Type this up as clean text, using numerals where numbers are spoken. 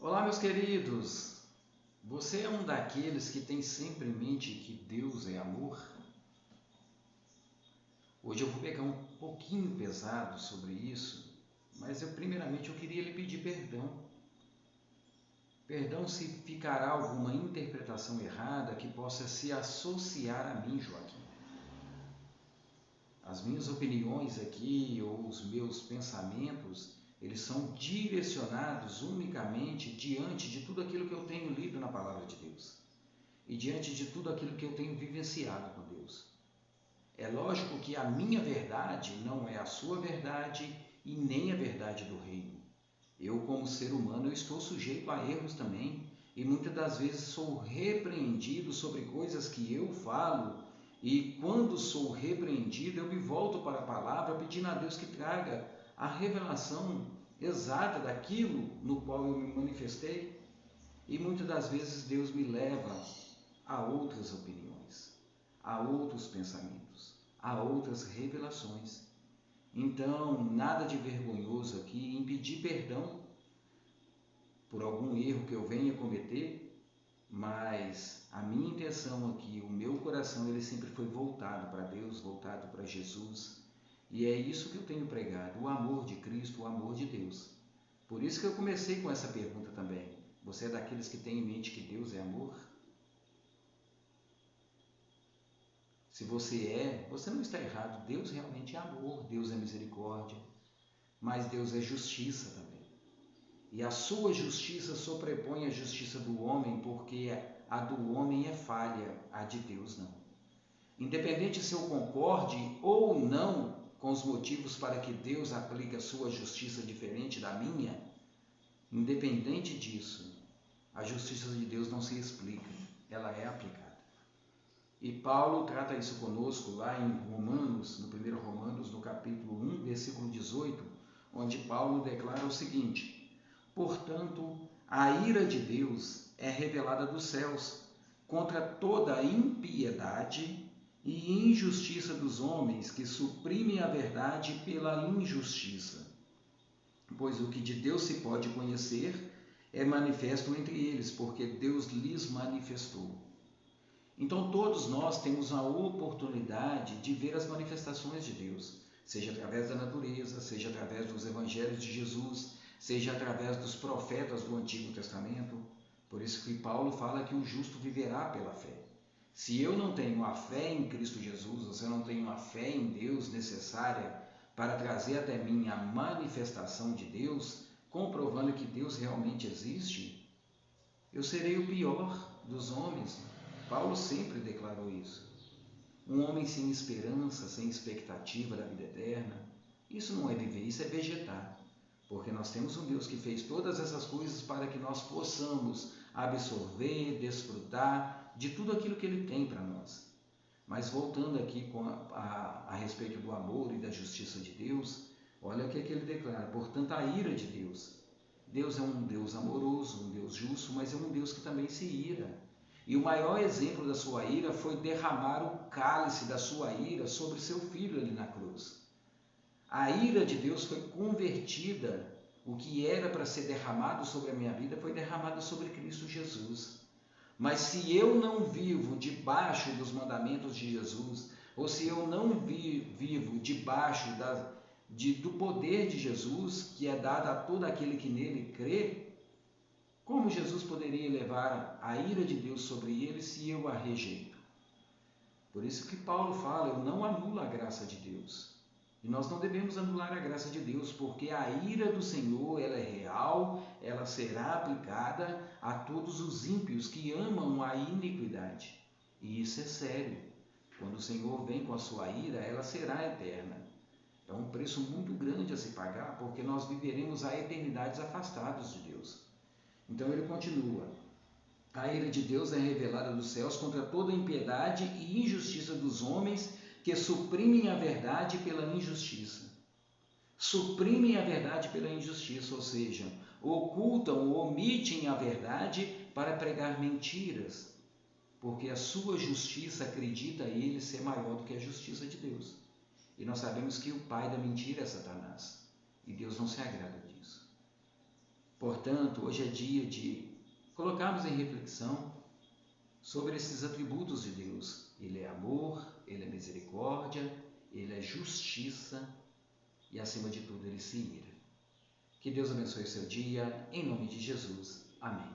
Olá, meus queridos! Você é um daqueles que tem sempre em mente que Deus é amor? Hoje eu vou pegar um pouquinho pesado sobre isso, mas primeiramente eu queria lhe pedir perdão. Perdão se ficará alguma interpretação errada que possa se associar a mim, Joaquim. As minhas opiniões aqui ou os meus pensamentos, eles são direcionados unicamente diante de tudo aquilo que eu tenho lido na Palavra de Deus e diante de tudo aquilo que eu tenho vivenciado com Deus. É lógico que a minha verdade não é a sua verdade e nem a verdade do reino. Eu, como ser humano, eu estou sujeito a erros também e muitas das vezes sou repreendido sobre coisas que eu falo e quando sou repreendido eu me volto para a palavra pedindo a Deus que traga a revelação exata daquilo no qual eu me manifestei e muitas das vezes Deus me leva a outras opiniões, a outros pensamentos, a outras revelações. Então, nada de vergonhoso aqui em pedir perdão por algum erro que eu venha cometer, mas a minha intenção aqui, o meu coração, ele sempre foi voltado para Deus, voltado para Jesus. E é isso que eu tenho pregado, o amor de Cristo, o amor de Deus. Por isso que eu comecei com essa pergunta também. Você é daqueles que tem em mente que Deus é amor? Se você não está errado. Deus realmente é amor, Deus é misericórdia, mas Deus é justiça também. E a sua justiça sobrepõe a justiça do homem, porque a do homem é falha, a de Deus não. Independente se eu concorde ou não com os motivos para que Deus aplique a sua justiça diferente da minha, independente disso, a justiça de Deus não se explica, ela é aplicada. E Paulo trata isso conosco lá em Romanos, no 1 Romanos, no capítulo 1, versículo 18, onde Paulo declara o seguinte: portanto, a ira de Deus é revelada dos céus contra toda a impiedade e injustiça dos homens que suprimem a verdade pela injustiça. Pois o que de Deus se pode conhecer é manifesto entre eles, porque Deus lhes manifestou. Então todos nós temos a oportunidade de ver as manifestações de Deus, seja através da natureza, seja através dos evangelhos de Jesus, seja através dos profetas do Antigo Testamento. Por isso que Paulo fala que o justo viverá pela fé. Se eu não tenho a fé em Cristo Jesus, ou se eu não tenho a fé em Deus necessária para trazer até mim a manifestação de Deus, comprovando que Deus realmente existe, eu serei o pior dos homens. Paulo sempre declarou isso. Um homem sem esperança, sem expectativa da vida eterna, isso não é viver, isso é vegetar. Porque nós temos um Deus que fez todas essas coisas para que nós possamos absorver, desfrutar de tudo aquilo que Ele tem para nós. Mas voltando aqui a respeito do amor e da justiça de Deus, olha o que ele declara: portanto, a ira de Deus. Deus é um Deus amoroso, um Deus justo, mas é um Deus que também se ira. E o maior exemplo da sua ira foi derramar o cálice da sua ira sobre seu filho ali na cruz. A ira de Deus foi convertida, o que era para ser derramado sobre a minha vida foi derramado sobre Cristo Jesus. Mas se eu não vivo debaixo dos mandamentos de Jesus, ou se eu não vivo debaixo do poder de Jesus, que é dado a todo aquele que nele crê, como Jesus poderia levar a ira de Deus sobre ele se eu a rejeito? Por isso que Paulo fala: eu não anulo a graça de Deus. E nós não devemos anular a graça de Deus, porque a ira do Senhor, ela é real, ela será aplicada a todos os ímpios que amam a iniquidade. E isso é sério. Quando o Senhor vem com a sua ira, ela será eterna. É um preço muito grande a se pagar, porque nós viveremos a eternidades afastados de Deus. Então ele continua: a ira de Deus é revelada dos céus contra toda impiedade e injustiça dos homens que suprimem a verdade pela injustiça. Suprimem a verdade pela injustiça, ou seja, ocultam ou omitem a verdade para pregar mentiras, porque a sua justiça acredita ele ser maior do que a justiça de Deus. E nós sabemos que o pai da mentira é Satanás, e Deus não se agrada disso. Portanto, hoje é dia de colocarmos em reflexão sobre esses atributos de Deus. Ele é amor, Ele é misericórdia, Ele é justiça e, acima de tudo, Ele se ira. Que Deus abençoe o seu dia, em nome de Jesus. Amém.